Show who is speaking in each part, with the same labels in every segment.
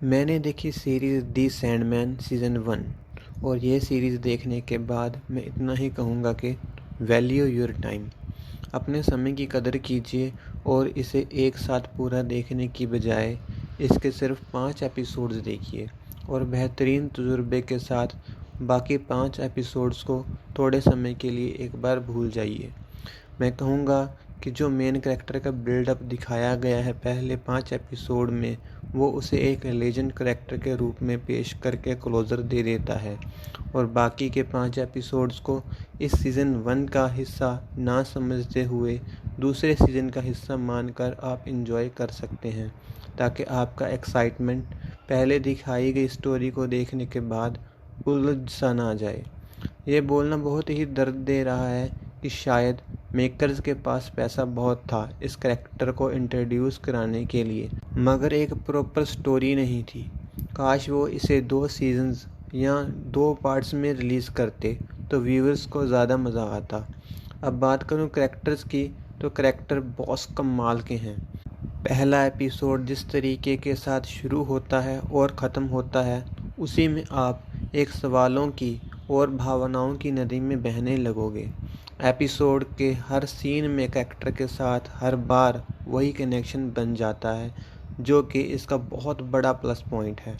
Speaker 1: मैंने देखी सीरीज़ दी Sandman season 1 और ये सीरीज़ देखने के बाद मैं इतना ही कहूँगा कि वैल्यू योर टाइम। अपने समय की कदर कीजिए और इसे एक साथ पूरा देखने की बजाय इसके सिर्फ 5 एपिसोड्स देखिए और बेहतरीन तजुर्बे के साथ बाकी 5 एपिसोड्स को थोड़े समय के लिए एक बार भूल जाइए। मैं कहूँगा कि जो मेन कैरेक्टर का बिल्डअप दिखाया गया है पहले 5 एपिसोड में, वो उसे एक लेजेंड कैरेक्टर के रूप में पेश करके क्लोज़र दे देता है और बाकी के 5 एपिसोड्स को इस सीज़न 1 का हिस्सा ना समझते हुए दूसरे सीज़न का हिस्सा मानकर आप इंजॉय कर सकते हैं, ताकि आपका एक्साइटमेंट पहले दिखाई गई स्टोरी को देखने के बाद उलझ सा ना जाए। ये बोलना बहुत ही दर्द दे रहा है कि शायद मेकर्स के पास पैसा बहुत था इस करैक्टर को इंट्रोड्यूस कराने के लिए, मगर एक प्रॉपर स्टोरी नहीं थी। काश वो इसे 2 सीजन्स या 2 पार्ट्स में रिलीज़ करते तो व्यूअर्स को ज़्यादा मज़ा आता। अब बात करूँ करैक्टर्स की, तो करैक्टर बॉस कमाल के हैं। पहला एपिसोड जिस तरीके के साथ शुरू होता है और ख़त्म होता है, उसी में आप एक सवालों की और भावनाओं की नदी में बहने लगोगे। एपिसोड के हर सीन में कैरेक्टर के साथ हर बार वही कनेक्शन बन जाता है, जो कि इसका बहुत बड़ा प्लस पॉइंट है।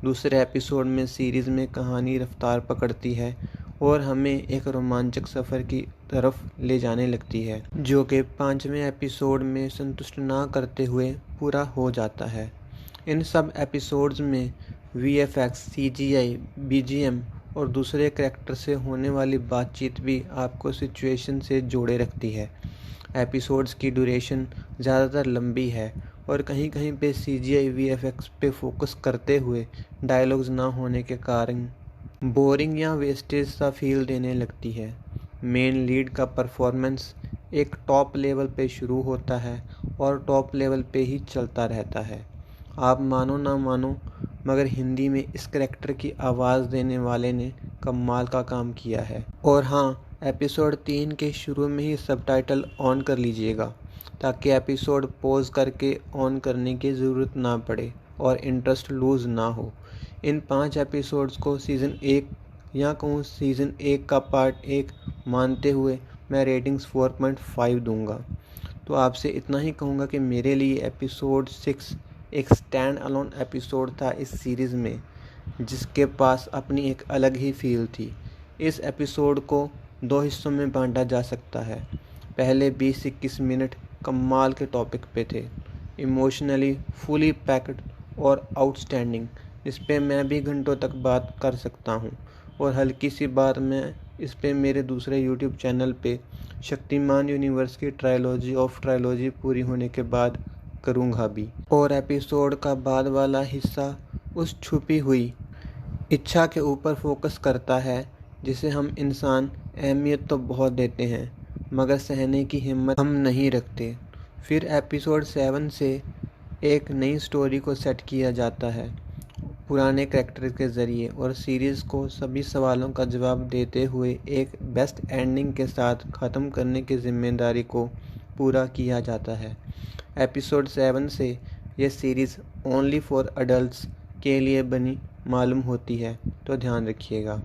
Speaker 1: दूसरे एपिसोड में सीरीज़ में कहानी रफ्तार पकड़ती है और हमें एक रोमांचक सफ़र की तरफ ले जाने लगती है, जो कि 5वें एपिसोड में संतुष्ट ना करते हुए पूरा हो जाता है। इन सब एपिसोड्स में वीएफएक्स, सीजीआई, बीजीएम और दूसरे करैक्टर से होने वाली बातचीत भी आपको सिचुएशन से जोड़े रखती है। एपिसोड्स की ड्यूरेशन ज़्यादातर लंबी है और कहीं कहीं पे सीजीआई वीएफएक्स पे फोकस करते हुए डायलॉग्स ना होने के कारण बोरिंग या वेस्टेज सा फील देने लगती है। मेन लीड का परफॉर्मेंस एक टॉप लेवल पे शुरू होता है और टॉप लेवल पे ही चलता रहता है। आप मानो ना मानो, मगर हिंदी में इस करैक्टर की आवाज़ देने वाले ने कमाल का काम किया है। और हाँ, एपिसोड 3 के शुरू में ही सबटाइटल ऑन कर लीजिएगा, ताकि एपिसोड पॉज करके ऑन करने की ज़रूरत ना पड़े और इंटरेस्ट लूज़ ना हो। इन 5 एपिसोड्स को सीज़न 1 या कहूँ सीज़न 1 का पार्ट 1 मानते हुए मैं रेटिंग्स 4.5 दूंगा। तो आपसे इतना ही कहूँगा कि मेरे लिए एपिसोड 6 एक स्टैंड अलोन एपिसोड था इस सीरीज़ में, जिसके पास अपनी एक अलग ही फील थी। इस एपिसोड को 2 हिस्सों में बांटा जा सकता है। पहले 20-21 मिनट कमाल के टॉपिक पे थे, इमोशनली फुली पैक्ड और आउटस्टैंडिंग, इस पे मैं भी घंटों तक बात कर सकता हूँ। और हल्की सी बात मैं इस पे मेरे दूसरे यूट्यूब चैनल पे शक्तिमान यूनिवर्स की ट्रायलॉजी ऑफ ट्रायलॉजी पूरी होने के बाद करूँगा भी। और एपिसोड का बाद वाला हिस्सा उस छुपी हुई इच्छा के ऊपर फोकस करता है, जिसे हम इंसान अहमियत तो बहुत देते हैं मगर सहने की हिम्मत हम नहीं रखते। फिर एपिसोड 7 से एक नई स्टोरी को सेट किया जाता है पुराने कैरेक्टर के ज़रिए और सीरीज़ को सभी सवालों का जवाब देते हुए एक बेस्ट एंडिंग के साथ ख़त्म करने की जिम्मेदारी को पूरा किया जाता है। एपिसोड 7 से यह सीरीज़ ओनली फॉर अडल्ट्स के लिए बनी मालूम होती है, तो ध्यान रखिएगा।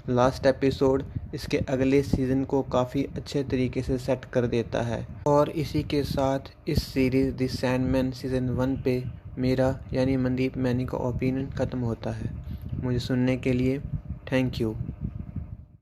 Speaker 1: लास्ट एपिसोड इसके अगले सीज़न को काफ़ी अच्छे तरीके से सेट कर देता है। और इसी के साथ इस सीरीज़ द सैंडमैन सीज़न 1 पे मेरा यानी मनदीप मैनी का ओपिनियन ख़त्म होता है। मुझे सुनने के लिए थैंक यू।